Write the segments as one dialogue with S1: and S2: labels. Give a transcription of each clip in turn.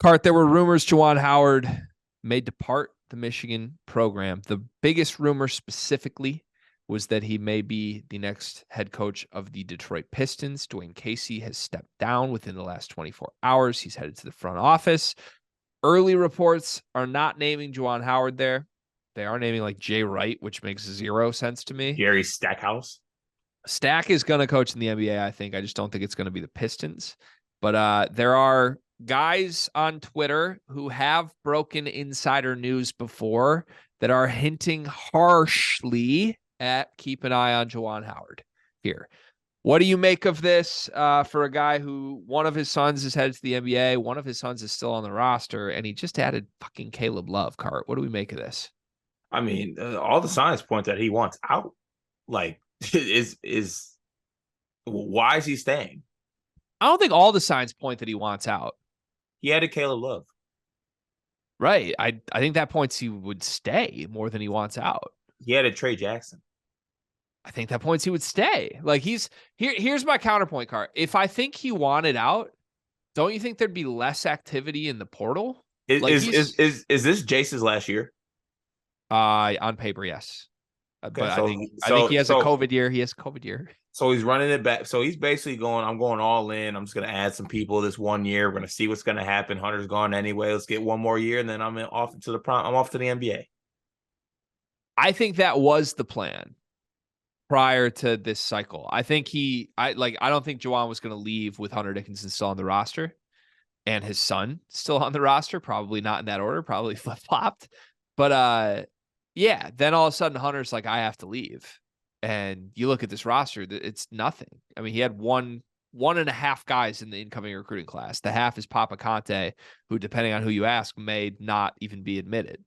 S1: Cart, there were rumors Juwan Howard may depart the Michigan program. The biggest rumor specifically was that he may be the next head coach of the Detroit Pistons. Dwayne Casey has stepped down within the last 24 hours. He's headed to the front office. Early reports are not naming Juwan Howard there. They are naming like Jay Wright, which makes zero sense to me.
S2: Jerry Stackhouse.
S1: Stack is going to coach in the NBA, I think. I just don't think it's going to be the Pistons. But there are guys on Twitter who have broken insider news before that are hinting harshly at keep an eye on Juwan Howard here. What do you make of this for a guy who one of his sons is headed to the NBA, one of his sons is still on the roster, and he just added fucking Caleb Love, Cart? What do we make of this?
S2: I mean, all the signs point that he wants out. Like, why is he staying?
S1: I don't think all the signs point that he wants out.
S2: He added Caleb Love.
S1: Right. I think that points he would stay more than he wants out.
S2: He added Trey Jackson.
S1: I think that points he would stay. Like here's my counterpoint, Cart. If I think he wanted out, don't you think there'd be less activity in the portal?
S2: Is this Jace's last year?
S1: On paper, yes.
S2: Okay,
S1: but I think he has a COVID year. He has a COVID year.
S2: So he's running it back. So he's basically going, I'm going all in. I'm just going to add some people this 1 year. We're going to see what's going to happen. Hunter's gone anyway. Let's get one more year, and then I'm off to the NBA.
S1: I think that was the plan prior to this cycle. I think I don't think Juwan was going to leave with Hunter Dickinson still on the roster and his son still on the roster. Probably not in that order. Probably flip-flopped. But yeah, then all of a sudden Hunter's like, I have to leave. And you look at this roster, it's nothing. I mean, he had one and a half guys in the incoming recruiting class. The half is Papa Conte, who, depending on who you ask, may not even be admitted.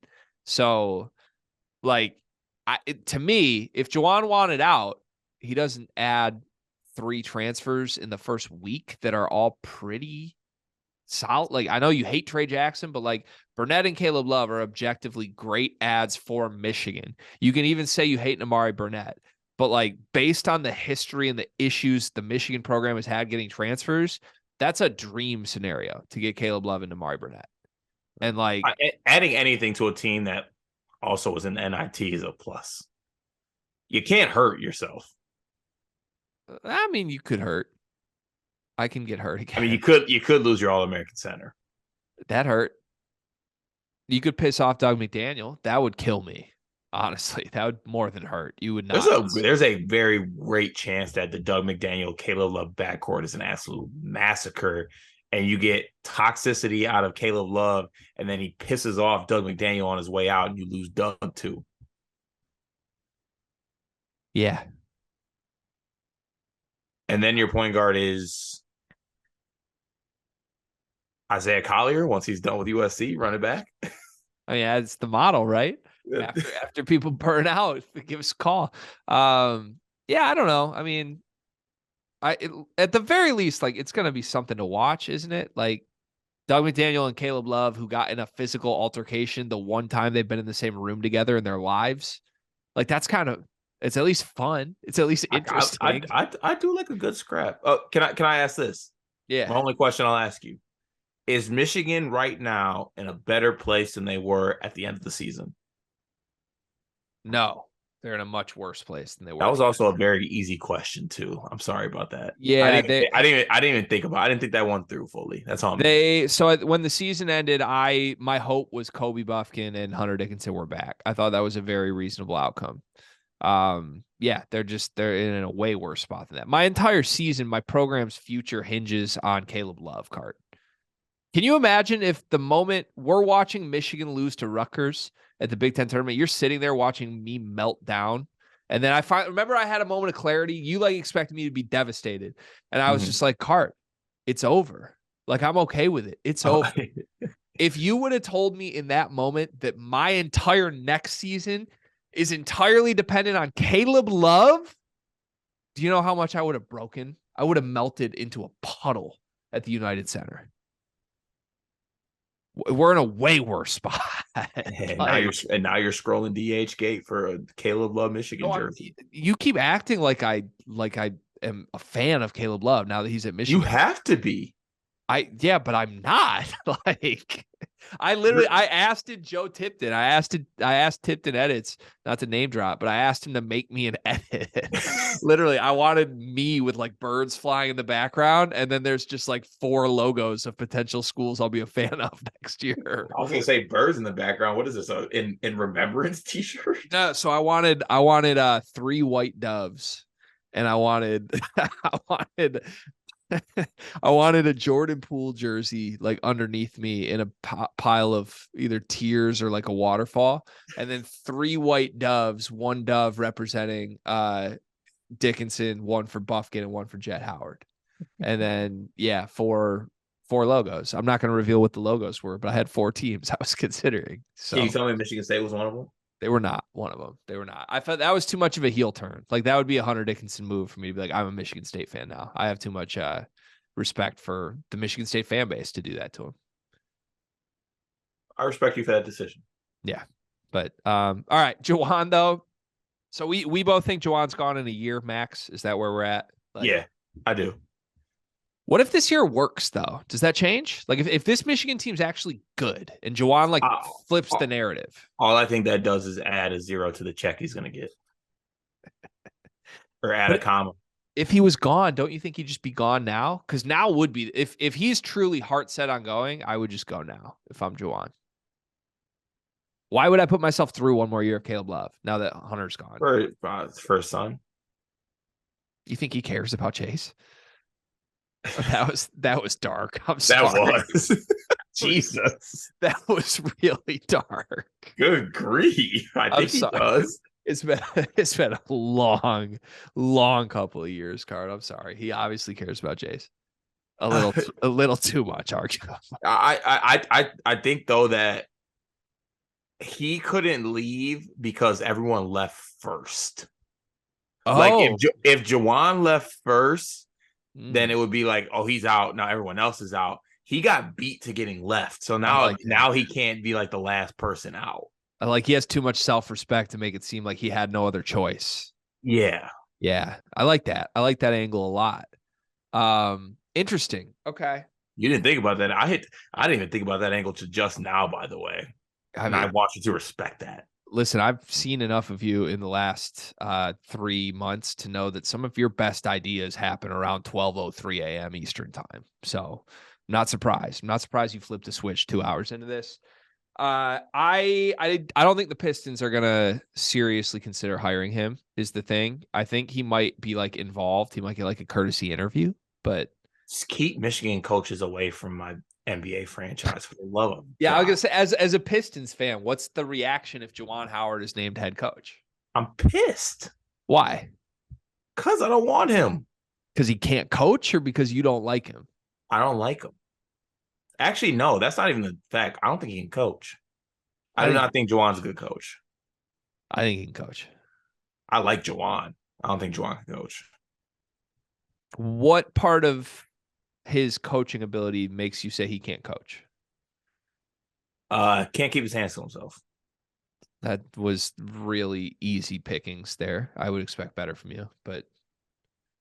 S1: So, like, to me, if Juwan wanted out, he doesn't add 3 transfers in the first week that are all pretty solid. Like, I know you hate Trey Jackson, but like Burnett and Caleb Love are objectively great ads for Michigan. You can even say you hate Amari Burnett. But like based on the history and the issues the Michigan program has had getting transfers, that's a dream scenario to get Caleb Love and Amari Burnett. And like
S2: adding anything to a team that also is an NIT is a plus. You can't hurt yourself.
S1: I mean, you could hurt. I can get hurt again.
S2: I mean, you could lose your All-American center.
S1: That hurt. You could piss off Doug McDaniel. That would kill me. Honestly, that would more than hurt. You would not.
S2: There's a very great chance that the Doug McDaniel, Caleb Love backcourt is an absolute massacre, and you get toxicity out of Caleb Love, and then he pisses off Doug McDaniel on his way out, and you lose Doug too.
S1: Yeah.
S2: And then your point guard is Isaiah Collier once he's done with USC, run it back.
S1: I mean, that's the model, right? After people burn out, give us a call. Yeah, I don't know. I mean, at the very least, like it's gonna be something to watch, isn't it? Like Doug McDaniel and Caleb Love, who got in a physical altercation the one time they've been in the same room together in their lives. Like that's kind of it's at least fun. It's at least interesting.
S2: I do like a good scrap. Can I ask this?
S1: Yeah.
S2: My only question I'll ask you. Is Michigan right now in a better place than they were at the end of the season?
S1: No, they're in a much worse place than they were.
S2: That was also a very easy question too. I'm sorry about that.
S1: Yeah,
S2: I didn't even think about. I didn't think that one through fully. That's all.
S1: So when the season ended, my hope was Kobe Buffkin and Hunter Dickinson were back. I thought that was a very reasonable outcome. Yeah, they're in a way worse spot than that. My entire season, my program's future hinges on Caleb Love. Cart. Can you imagine if the moment we're watching Michigan lose to Rutgers at the Big Ten tournament, you're sitting there watching me melt down. And then remember I had a moment of clarity. You like expected me to be devastated. And I was just like, Cart, it's over. Like, I'm okay with it. It's over. If you would have told me in that moment that my entire next season is entirely dependent on Caleb Love, do you know how much I would have broken? I would have melted into a puddle at the United Center. We're in a way worse spot.
S2: And now you're scrolling DH Gate for a Caleb Love Michigan jersey.
S1: You keep acting like I am a fan of Caleb Love now that he's at Michigan.
S2: You have to be.
S1: Yeah, but I'm not. Like, I asked it Joe Tipton. I asked Tipton Edits, not to name drop, but I asked him to make me an edit. Literally, I wanted me with like birds flying in the background, and then there's just like 4 logos of potential schools I'll be a fan of next year.
S2: I was gonna say birds in the background. What is this? In remembrance T-shirt?
S1: No, so I wanted 3 white doves, and I wanted I wanted I wanted a Jordan Poole jersey like underneath me in a pile of either tears or like a waterfall, and then 3 white doves, 1 dove representing Dickinson, 1 for Buffkin, and 1 for Jet Howard. And then yeah, 4 logos. I'm not going to reveal what the logos were, but I had 4 teams I was considering. So
S2: Can you tell me Michigan State was one of them?
S1: they were not one of them. They were not. I thought that was too much of a heel turn. Like that would be a Hunter Dickinson move for me to be like, I'm a Michigan State fan now. I have too much respect for the Michigan State fan base to do that to him.
S2: I respect you for that decision.
S1: Yeah. But all right, Juwan though. So we both think Juwan's gone in a year max. Is that where we're at? Like,
S2: yeah, I do.
S1: What if this year works though? Does that change? Like if this Michigan team's actually good and Juwan like flips the narrative.
S2: All I think that does is add a 0 to the check he's gonna get. Or add a comma.
S1: If he was gone, don't you think he'd just be gone now? Because now would be if he's truly heart set on going, I would just go now if I'm Juwan. Why would I put myself through 1 more year of Caleb Love now that Hunter's gone?
S2: For his first son.
S1: You think he cares about Chase? That was dark. I'm sorry.
S2: That was Jesus.
S1: That was really dark.
S2: Good grief. I think he does.
S1: It's been a long couple of years, Card. I'm sorry. He obviously cares about Chase. A little too much, arguably.
S2: I think though that he couldn't leave because everyone left first.
S1: Oh.
S2: Like if Juwan left first, then it would be like, oh, he's out. Now everyone else is out. He got beat to getting left. So now he can't be like the last person out.
S1: Like he has too much self-respect to make it seem like he had no other choice.
S2: Yeah.
S1: Yeah. I like that. I like that angle a lot. Interesting. Okay.
S2: You didn't think about that. I didn't even think about that angle to just now, by the way. I want you to respect that.
S1: Listen, I've seen enough of you in the last 3 months to know that some of your best ideas happen around 12:03 a.m. Eastern time. So I'm not surprised. I'm not surprised you flipped a switch 2 hours into this. I don't think the Pistons are gonna seriously consider hiring him, is the thing. I think he might be like involved. He might get like a courtesy interview, but
S2: just keep Michigan coaches away from my NBA franchise for the love of
S1: yeah,
S2: God.
S1: I was gonna say, as a Pistons fan, what's the reaction if Juwan Howard is named head coach?
S2: I'm pissed.
S1: Why?
S2: Because I don't want him.
S1: Because he can't coach, or because you don't like him?
S2: I don't like him. Actually, no, that's not even the fact. I don't think he can coach. I do not think Juwan's a good coach.
S1: I think he can coach.
S2: I like Juwan. I don't think Juwan can coach.
S1: What part of his coaching ability makes you say he can't coach?
S2: Can't keep his hands to himself.
S1: That was really easy pickings there. I would expect better from you, but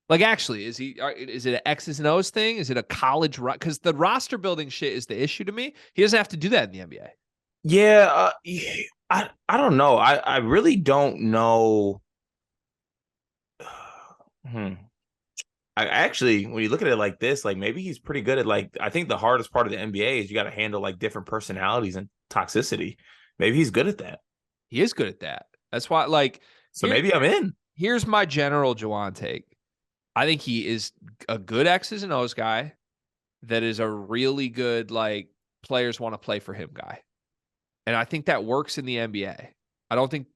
S1: like, actually, is it an X's and O's thing? Is it a college run? Because the roster building shit is the issue to me. He doesn't have to do that in the NBA.
S2: Yeah, I don't know. I really don't know. I actually, when you look at it like this, like maybe he's pretty good at like. I think the hardest part of the NBA is you got to handle like different personalities and toxicity. Maybe he's good at that.
S1: He is good at that. That's why, like,
S2: so maybe I'm in.
S1: Here's my general Juwan take. I think he is a good X's and O's guy that is a really good, like, players want to play for him guy. And I think that works in the NBA. I don't think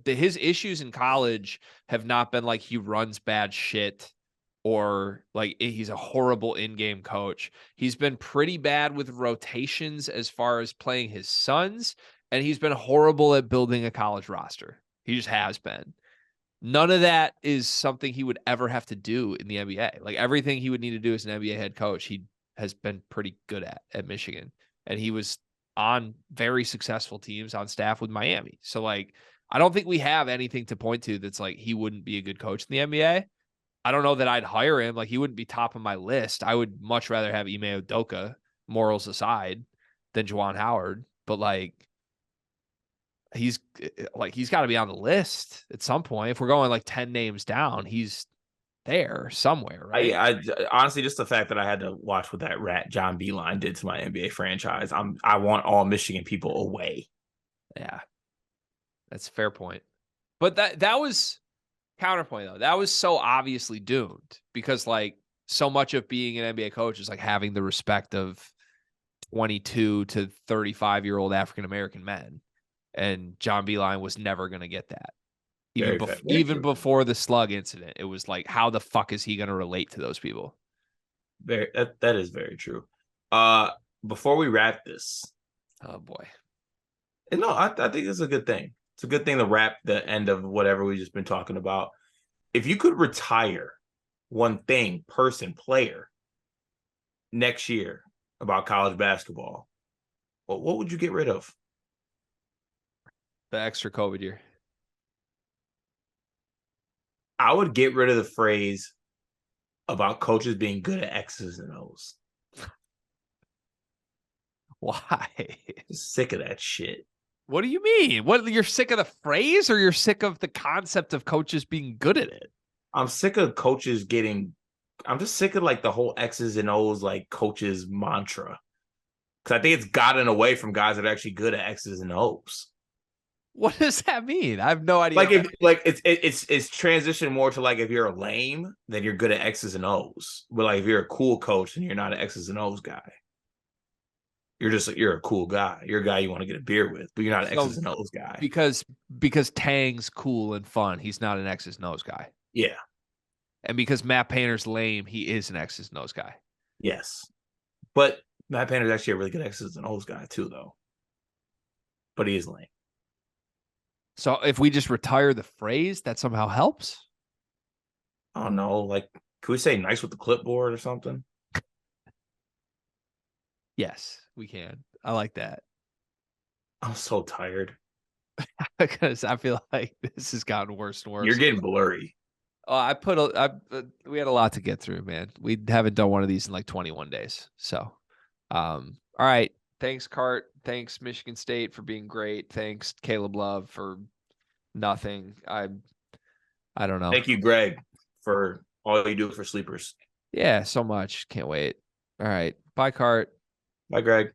S1: his issues in college have not been like he runs bad shit or like he's a horrible in-game coach. He's been pretty bad with rotations as far as playing his sons, and he's been horrible at building a college roster. He just has been. None of that is something he would ever have to do in the NBA. Like everything he would need to do as an NBA head coach, he has been pretty good at Michigan. And he was on very successful teams on staff with Miami. So like, I don't think we have anything to point to that's like he wouldn't be a good coach in the NBA. I don't know that I'd hire him. Like, he wouldn't be top of my list. I would much rather have Ime Udoka, morals aside, than Juwan Howard. But like, he's got to be on the list at some point. If we're going like 10 names down, he's there somewhere, right?
S2: I honestly, just the fact that I had to watch what that rat John Beeline did to my NBA franchise. I want all Michigan people away.
S1: Yeah, that's a fair point. But that was counterpoint though. That was so obviously doomed because like so much of being an NBA coach is like having the respect of 22 to 35-year-old African American men, and John Beeline was never going to get that. Even before the slug incident, it was like, how the fuck is he going to relate to those people?
S2: That is very true. Before we wrap this,
S1: Oh boy,
S2: no, I think it's a good thing. It's a good thing to wrap the end of whatever we've just been talking about. If you could retire one thing, person, player next year about college basketball, what would you get rid of?
S1: the extra COVID year.
S2: I would get rid of the phrase about coaches being good at X's and O's.
S1: Why?
S2: Just sick of that shit.
S1: What do you mean? What, you're sick of the phrase, or you're sick of the concept of coaches being good at it?
S2: I'm sick of coaches getting. I'm just sick of like the whole X's and O's like coaches mantra. Because I think it's gotten away from guys that are actually good at X's and O's.
S1: What does that mean? I have no idea.
S2: Like it's transitioned more to like if you're a lame, then you're good at X's and O's. But like if you're a cool coach, then you're not an X's and O's guy. You're a cool guy. You're a guy you want to get a beer with, but you're not an X's and O's guy.
S1: Because Tang's cool and fun, he's not an X's and O's guy.
S2: Yeah.
S1: And because Matt Painter's lame, he is an X's and O's guy.
S2: Yes. But Matt Painter's actually a really good X's and O's guy too, though. But he is lame.
S1: So if we just retire the phrase, that somehow helps?
S2: I don't know. Like, could we say nice with the clipboard or something?
S1: Yes, we can. I like that.
S2: I'm so tired.
S1: Because I feel like this has gotten worse and worse.
S2: You're getting blurry.
S1: We had a lot to get through, man. We haven't done one of these in like 21 days. So, all right. Thanks, Cart. Thanks, Michigan State, for being great. Thanks, Caleb Love, for nothing. I don't know.
S2: Thank you, Greg, for all you do for sleepers.
S1: Yeah, so much. Can't wait. All right. Bye, Cart.
S2: Bye, Greg.